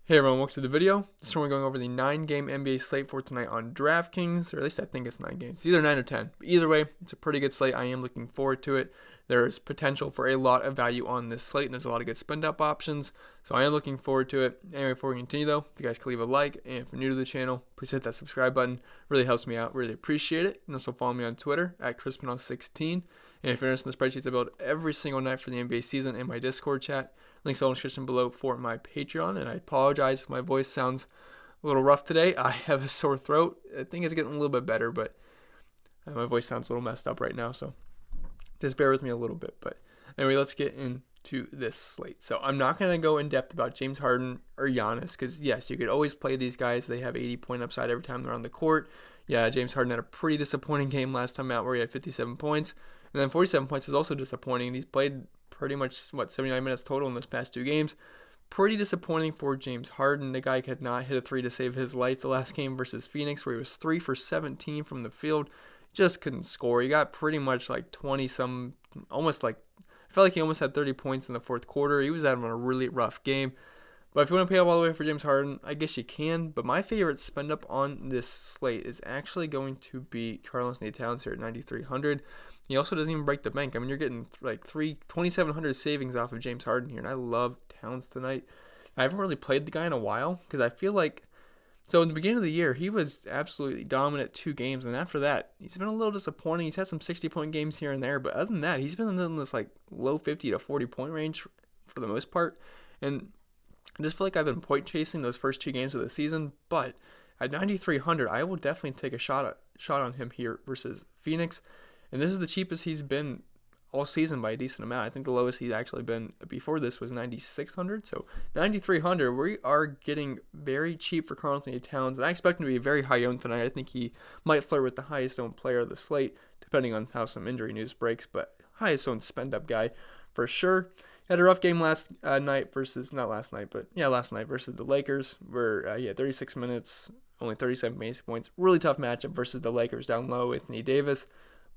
Hey everyone, welcome to the video. This one we're going over the 9-game NBA slate for tonight on Draftkings, or at least I think it's 9 games. It's either 9 or 10. But either way, it's a pretty good slate. I am looking forward to it. There's potential for a lot of value on this slate, and there's a lot of good spend-up options, so I am looking forward to it. Anyway, before we continue though, if you guys could leave a like, and if you're new to the channel, please hit that subscribe button. Really helps me out. Really appreciate it. And also follow me on Twitter at Crispinal16. And if you're interested in the spreadsheets I build every single night for the NBA season in my Discord chat, links all in the description below for my Patreon. And I apologize if my voice sounds a little rough today. I have a sore throat. I think it's getting a little bit better, but my voice sounds a little messed up right now, so just bear with me a little bit. But anyway, let's get into this slate. So I'm not going to go in depth about James Harden or Giannis because, yes, you could always play these guys. They have 80-point upside every time they're on the court. Yeah, James Harden had a pretty disappointing game last time out where he had 57 points. And then 47 points is also disappointing. He's played pretty much, 79 minutes total in those past 2 games. Pretty disappointing for James Harden. The guy could not hit a 3 to save his life the last game versus Phoenix, where he was 3 for 17 from the field. Just couldn't score. He got pretty much like 20-some, almost like, I felt like he almost had 30 points in the fourth quarter. He was having a really rough game. But if you want to pay up all the way for James Harden, I guess you can. But my favorite spend up on this slate is actually going to be Karl-Anthony Towns here at 9,300. He also doesn't even break the bank. I mean, you're getting like 2,700 savings off of James Harden here, and I love Towns tonight. I haven't really played the guy in a while because I feel like, so in the beginning of the year, he was absolutely dominant 2 games, and after that, he's been a little disappointing. He's had some 60-point games here and there, but other than that, he's been in this like low 50 to 40-point range for the most part, and I just feel like I've been point chasing those first 2 games of the season, but at 9,300, I will definitely take a shot on him here versus Phoenix. And this is the cheapest he's been all season by a decent amount. I think the lowest he's actually been before this was 9,600. So 9,300, we are getting very cheap for Karl-Anthony Towns. And I expect him to be very high owned tonight. I think he might flirt with the highest owned player of the slate, depending on how some injury news breaks. But highest owned spend up guy for sure. Had a rough game last night versus, not last night, but yeah, last night versus the Lakers, where he had 36 minutes, only 37 basic points. Really tough matchup versus the Lakers down low with Anthony Davis.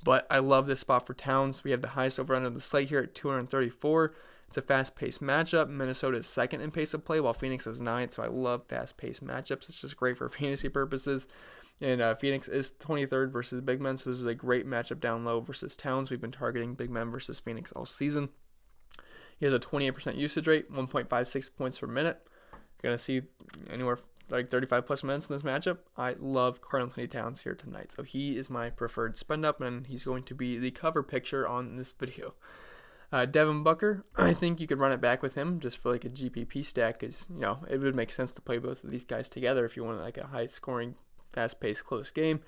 But I love this spot for Towns. We have the highest over-under of the slate here at 234. It's a fast-paced matchup. Minnesota is second in pace of play, while Phoenix is 9th. So I love fast-paced matchups. It's just great for fantasy purposes. And Phoenix is 23rd versus big men. So this is a great matchup down low versus Towns. We've been targeting big men versus Phoenix all season. He has a 28% usage rate, 1.56 points per minute. You're going to see anywhere like 35 plus minutes in this matchup. I love Karl-Anthony Towns here tonight. So he is my preferred spend up, and he's going to be the cover picture on this video. Devin Booker, I think you could run it back with him just for like a GPP stack, because it would make sense to play both of these guys together if you want like a high scoring, fast paced, close game.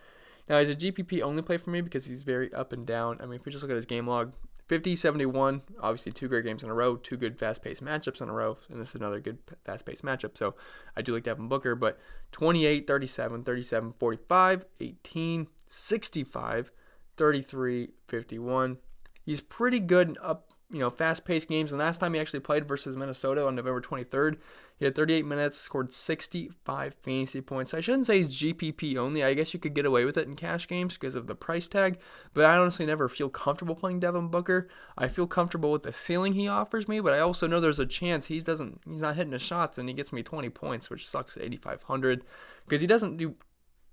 Now he's a GPP only play for me because he's very up and down. I mean, if we just look at his game log, 50, 71, obviously 2 great games in a row, 2 good fast-paced matchups in a row, and this is another good fast-paced matchup, so I do like Devin Booker, but 28, 37, 37, 45, 18, 65, 33, 51. He's pretty good in up, fast-paced games, and last time he actually played versus Minnesota on November 23rd, he had 38 minutes, scored 65 fantasy points. I shouldn't say he's GPP only. I guess you could get away with it in cash games because of the price tag, but I honestly never feel comfortable playing Devin Booker. I feel comfortable with the ceiling he offers me, but I also know there's a chance he's not hitting his shots and he gets me 20 points, which sucks at 8,500 because he doesn't do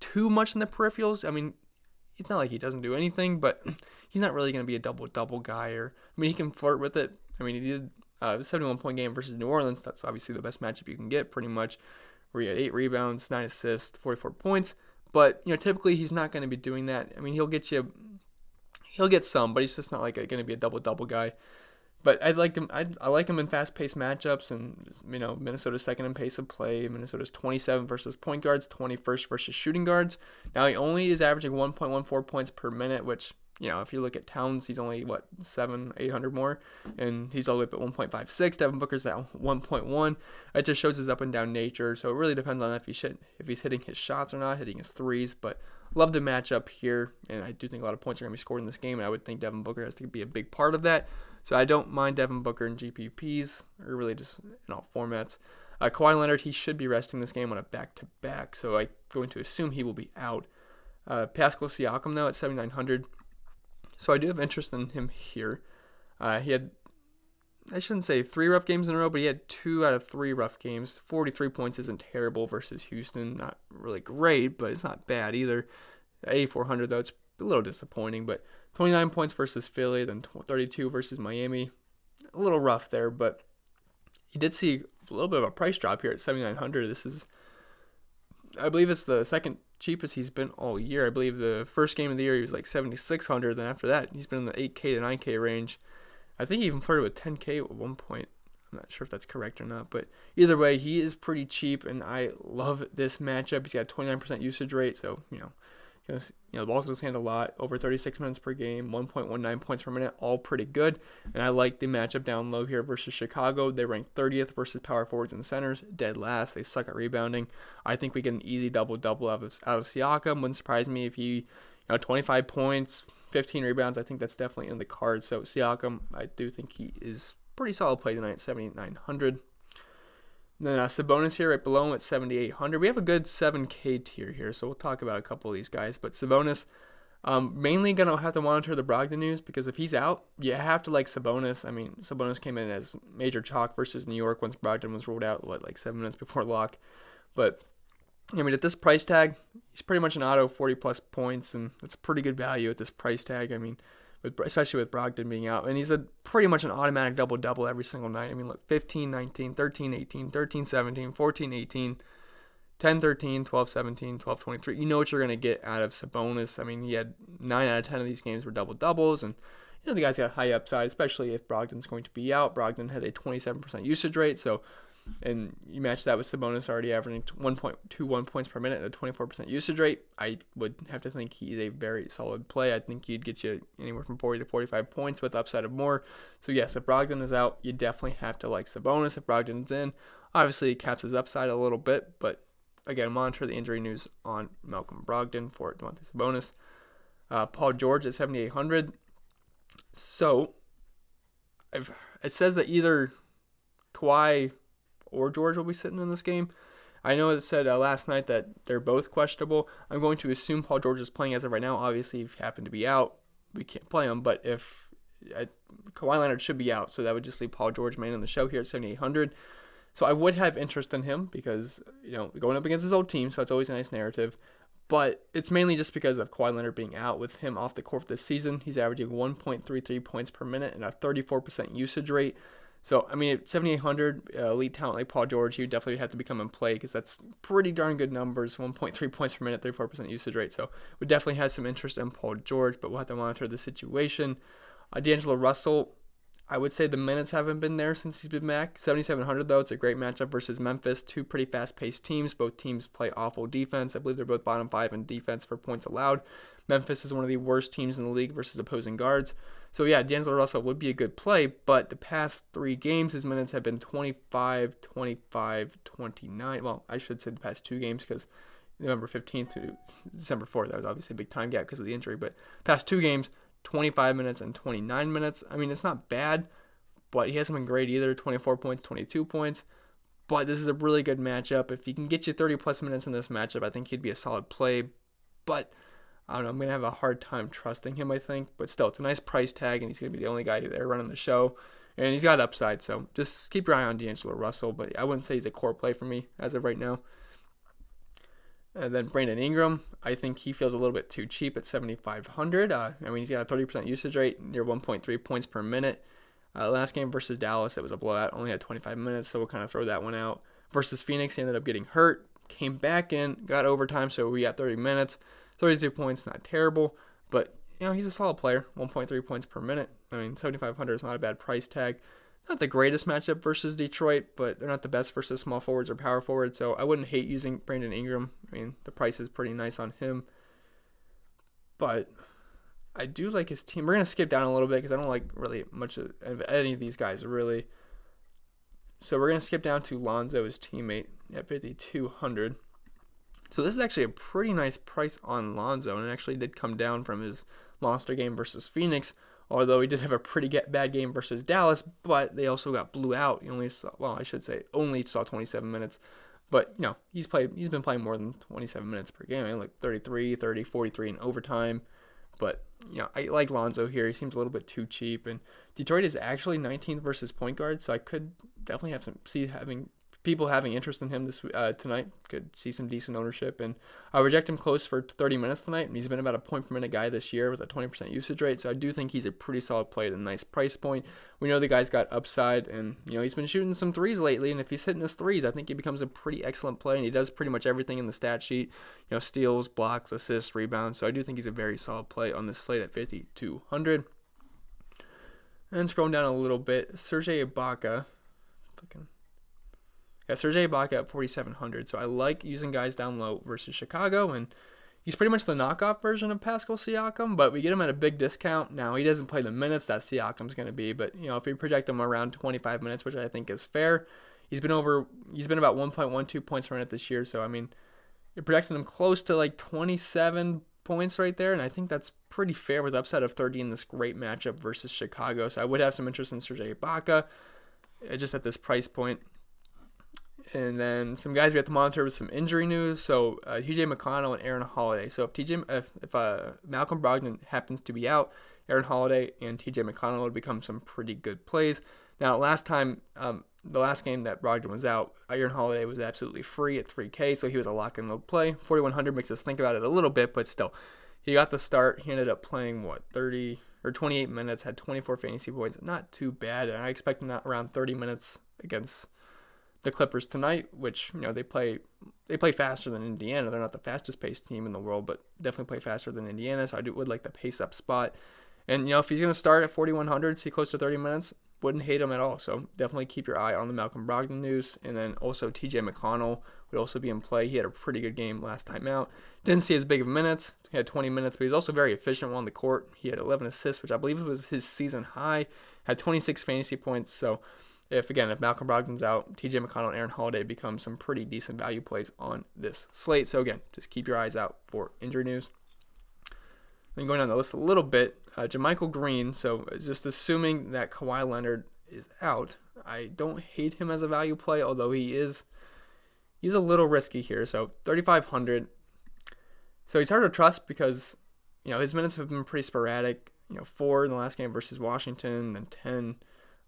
too much in the peripherals. I mean, it's not like he doesn't do anything, but he's not really going to be a double-double guy. He can flirt with it. I mean, he did a 71-point game versus New Orleans. That's obviously the best matchup you can get, pretty much, where he had 8 rebounds, 9 assists, 44 points. But, typically he's not going to be doing that. I mean, he'll get some, but he's just not like going to be a double-double guy. But I like him in fast-paced matchups, and Minnesota's second in pace of play. Minnesota's 27th versus point guards, 21st versus shooting guards. Now he only is averaging 1.14 points per minute, which if you look at Towns, he's only 800 more, and he's all the way up at 1.56. Devin Booker's at 1.1. It just shows his up and down nature. So it really depends on if he's hitting his shots or not, hitting his threes. But love the matchup here, and I do think a lot of points are going to be scored in this game, and I would think Devin Booker has to be a big part of that. So I don't mind Devin Booker in GPPs, or really just in all formats. Kawhi Leonard, he should be resting this game on a back-to-back, so I'm going to assume he will be out. Pascal Siakam, though, at 7,900. So I do have interest in him here. He had I shouldn't say 3 rough games in a row, but he had 2 out of 3 rough games. 43 points isn't terrible versus Houston. Not really great, but it's not bad either. 8,400 though, it's a little disappointing, but 29 points versus Philly, then 32 versus Miami. A little rough there, but you did see a little bit of a price drop here at 7,900. This is, I believe it's the second cheapest he's been all year. I believe the first game of the year he was like 7,600. Then after that, he's been in the 8K to 9K range. I think he even flirted with 10K at one point. I'm not sure if that's correct or not, but either way, he is pretty cheap, and I love this matchup. He's got a 29% usage rate, so the ball's going to stand a lot. Over 36 minutes per game, 1.19 points per minute, all pretty good. And I like the matchup down low here versus Chicago. They rank 30th versus power forwards and centers, dead last. They suck at rebounding. I think we get an easy double-double out of Siakam. Wouldn't surprise me if he, 25 points, 15 rebounds. I think that's definitely in the cards. So Siakam, I do think he is pretty solid play tonight at 7,900. Then Sabonis here right below him at 7,800. We have a good 7K tier here, so we'll talk about a couple of these guys. But Sabonis, mainly going to have to monitor the Brogdon news, because if he's out, you have to like Sabonis. I mean, Sabonis came in as major chalk versus New York once Brogdon was ruled out, like 7 minutes before lock. But, at this price tag, he's pretty much an auto 40-plus points, and that's a pretty good value at this price tag. I mean, especially with Brogdon being out. And he's pretty much an automatic double-double every single night. I mean, look, 15, 19, 13, 18, 13, 17, 14, 18, 10, 13, 12, 17, 12, 23. You know what you're going to get out of Sabonis. I mean, he had 9 out of 10 of these games were double-doubles, and the guy's got high upside, especially if Brogdon's going to be out. Brogdon has a 27% usage rate, and you match that with Sabonis already averaging 1.21 points per minute at a 24% usage rate. I would have to think he's a very solid play. I think he'd get you anywhere from 40 to 45 points with upside of more. So yes, if Brogdon is out, you definitely have to like Sabonis. If Brogdon's in, obviously it caps his upside a little bit, but again, monitor the injury news on Malcolm Brogdon for Domantas Sabonis. Paul George at 7,800. So it says that either Kawhi or George will be sitting in this game. I know it said last night that they're both questionable. I'm going to assume Paul George is playing as of right now. Obviously, if he happened to be out, we can't play him. But if Kawhi Leonard should be out, so that would just leave Paul George main on the show here at 7,800. So I would have interest in him because, going up against his old team, so it's always a nice narrative. But it's mainly just because of Kawhi Leonard being out. With him off the court this season, he's averaging 1.33 points per minute and a 34% usage rate. So, I mean, at 7,800, elite talent like Paul George, you definitely have to become in play because that's pretty darn good numbers, 1.3 points per minute, 34% usage rate. So, we definitely have some interest in Paul George, but we'll have to monitor the situation. DAngelo Russell, I would say the minutes haven't been there since he's been back. 7,700, though, it's a great matchup versus Memphis. 2 pretty fast-paced teams. Both teams play awful defense. I believe they're both bottom 5 in defense for points allowed. Memphis is one of the worst teams in the league versus opposing guards. So, yeah, DAngelo Russell would be a good play, but the past 3 games, his minutes have been 25, 25, 29. Well, I should say the past 2 games because November 15th to December 4th, that was obviously a big time gap because of the injury. But past 2 games, 25 minutes and 29 minutes. I mean, it's not bad, but he hasn't been great either. 24 points, 22 points. But this is a really good matchup. If he can get you 30-plus minutes in this matchup, I think he'd be a solid play. But I don't know, I'm going to have a hard time trusting him, I think. But still, it's a nice price tag, and he's going to be the only guy there running the show. And he's got upside, so just keep your eye on DAngelo Russell. But I wouldn't say he's a core play for me as of right now. And then Brandon Ingram, I think he feels a little bit too cheap at 7,500. I mean, he's got a 30% usage rate, near 1.3 points per minute. Last game versus Dallas, it was a blowout, only had 25 minutes, so we'll kind of throw that one out. Versus Phoenix, he ended up getting hurt, came back in, got overtime, so we got 30 minutes. 32 points, not terrible, but he's a solid player, 1.3 points per minute. I mean, 7,500 is not a bad price tag. Not the greatest matchup versus Detroit, but they're not the best versus small forwards or power forwards, so I wouldn't hate using Brandon Ingram. I mean, the price is pretty nice on him. But I do like his team. We're going to skip down a little bit because I don't like really much of any of these guys, really. So we're going to skip down to Lonzo, his teammate, at 5,200. So this is actually a pretty nice price on Lonzo, and it actually did come down from his monster game versus Phoenix, although he did have a pretty bad game versus Dallas, but they also got blew out. He only saw 27 minutes. But, he's been playing more than 27 minutes per game. Like 33, 30, 43 in overtime. but I like Lonzo here. He seems a little bit too cheap, and Detroit is actually 19th versus point guard, so I could definitely having people having interest in him this tonight. Could see some decent ownership, and I reject him close for 30 minutes tonight. And he's been about a point per minute guy this year with a 20% usage rate, so I do think he's a pretty solid play at a nice price point. We know the guy's got upside, and he's been shooting some threes lately, and if he's hitting his threes, I think he becomes a pretty excellent play, and he does pretty much everything in the stat sheet. Steals, blocks, assists, rebounds. So I do think he's a very solid play on this slate at 5,200. And scrolling down a little bit, Serge Ibaka. Serge Ibaka at 4,700. So I like using guys down low versus Chicago, and he's pretty much the knockoff version of Pascal Siakam, but we get him at a big discount. Now, he doesn't play the minutes that Siakam's going to be, but if we project him around 25 minutes, which I think is fair, he's been about 1.12 points per minute this year. So you're projecting him close to like 27 points right there, and I think that's pretty fair with upside of 30 in this great matchup versus Chicago. So I would have some interest in Serge Ibaka just at this price point. And then some guys we have to monitor with some injury news. So TJ McConnell and Aaron Holiday. So if Malcolm Brogdon happens to be out, Aaron Holiday and TJ McConnell would become some pretty good plays. Now, the last game that Brogdon was out, Aaron Holiday was absolutely free at 3K, so he was a lock and load play. 4,100 makes us think about it a little bit, but still, he got the start. He ended up playing 28 minutes, had 24 fantasy points. Not too bad, and I expect him around 30 minutes against the Clippers tonight, which they play faster than Indiana. They're not the fastest paced team in the world, but definitely play faster than Indiana. So I would like the pace up spot. And if he's going to start at 4,100, see close to 30 minutes, wouldn't hate him at all. So definitely keep your eye on the Malcolm Brogdon news. And then also TJ McConnell would also be in play. He had a pretty good game last time out. Didn't see as big of minutes. He had 20 minutes, but he's also very efficient on the court. He had 11 assists, which I believe was his season high. Had 26 fantasy points. So if Malcolm Brogdon's out, TJ McConnell and Aaron Holiday become some pretty decent value plays on this slate. So again, just keep your eyes out for injury news. Then going down the list a little bit, JaMychal Green. So just assuming that Kawhi Leonard is out, I don't hate him as a value play, although he's a little risky here. So 3,500. So he's hard to trust because his minutes have been pretty sporadic. 4 in the last game versus Washington, then 10.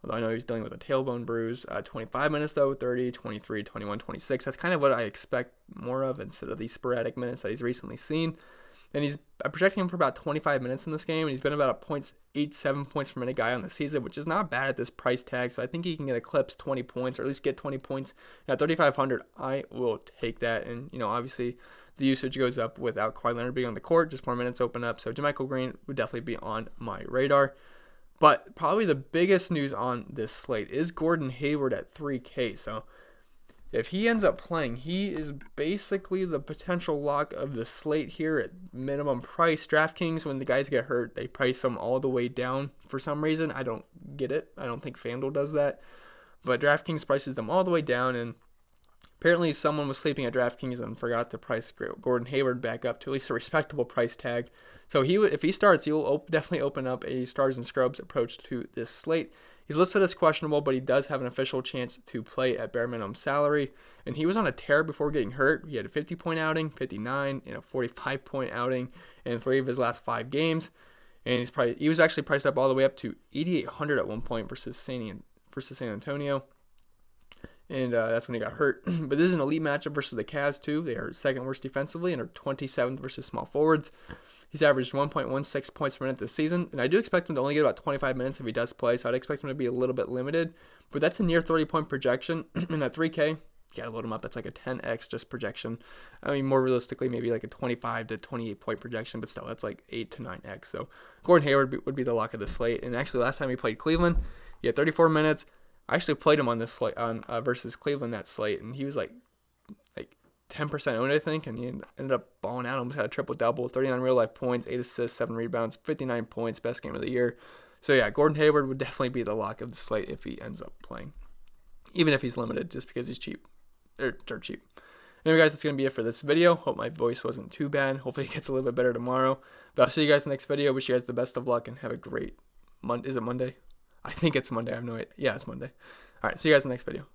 Although I know he's dealing with a tailbone bruise. 25 minutes though, 30, 23, 21, 26. That's kind of what I expect more of instead of these sporadic minutes that he's recently seen. And I'm projecting him for about 25 minutes in this game, and he's been about a 0.87 points per minute guy on the season, which is not bad at this price tag. So I think he can get eclipse 20 points, or at least get 20 points. And at 3,500, I will take that. And obviously the usage goes up without Kawhi Leonard being on the court. Just more minutes open up. So JaMychal Green would definitely be on my radar. But probably the biggest news on this slate is Gordon Hayward at 3K. So if he ends up playing, he is basically the potential lock of the slate here at minimum price. DraftKings, when the guys get hurt, they price them all the way down for some reason. I don't get it. I don't think FanDuel does that. But DraftKings prices them all the way down, and apparently someone was sleeping at DraftKings and forgot to price Gordon Hayward back up to at least a respectable price tag. So if he starts, he will definitely open up a stars and scrubs approach to this slate. He's listed as questionable, but he does have an official chance to play at bare minimum salary. And he was on a tear before getting hurt. He had a 50-point outing, 59, and a 45-point outing in 3 of his last 5 games. And he was actually priced up all the way up to 8,800 at one point versus San Antonio. And that's when he got hurt. But this is an elite matchup versus the Cavs, too. They are second worst defensively and are 27th versus small forwards. He's averaged 1.16 points per minute this season, and I do expect him to only get about 25 minutes if he does play, so I'd expect him to be a little bit limited. But that's a near 30-point projection, and at 3K, you gotta load him up. That's like a 10x just projection. I mean, more realistically, maybe like a 25 to 28-point projection, but still, that's like 8 to 9x. So Gordon Hayward would be the lock of the slate. And actually, last time he played Cleveland, he had 34 minutes. I actually played him on this slate versus Cleveland that slate, and he was like 10% owned, I think, and he ended up balling out. Almost had a triple-double, 39 real-life points, 8 assists, 7 rebounds, 59 points, best game of the year. So, yeah, Gordon Hayward would definitely be the lock of the slate if he ends up playing, even if he's limited just because he's cheap, or dirt cheap. Anyway, guys, that's going to be it for this video. Hope my voice wasn't too bad. Hopefully it gets a little bit better tomorrow. But I'll see you guys in the next video. Wish you guys the best of luck and have a great Monday. Is it Monday? I think it's Monday. I have no idea. Yeah, it's Monday. All right, see you guys in the next video.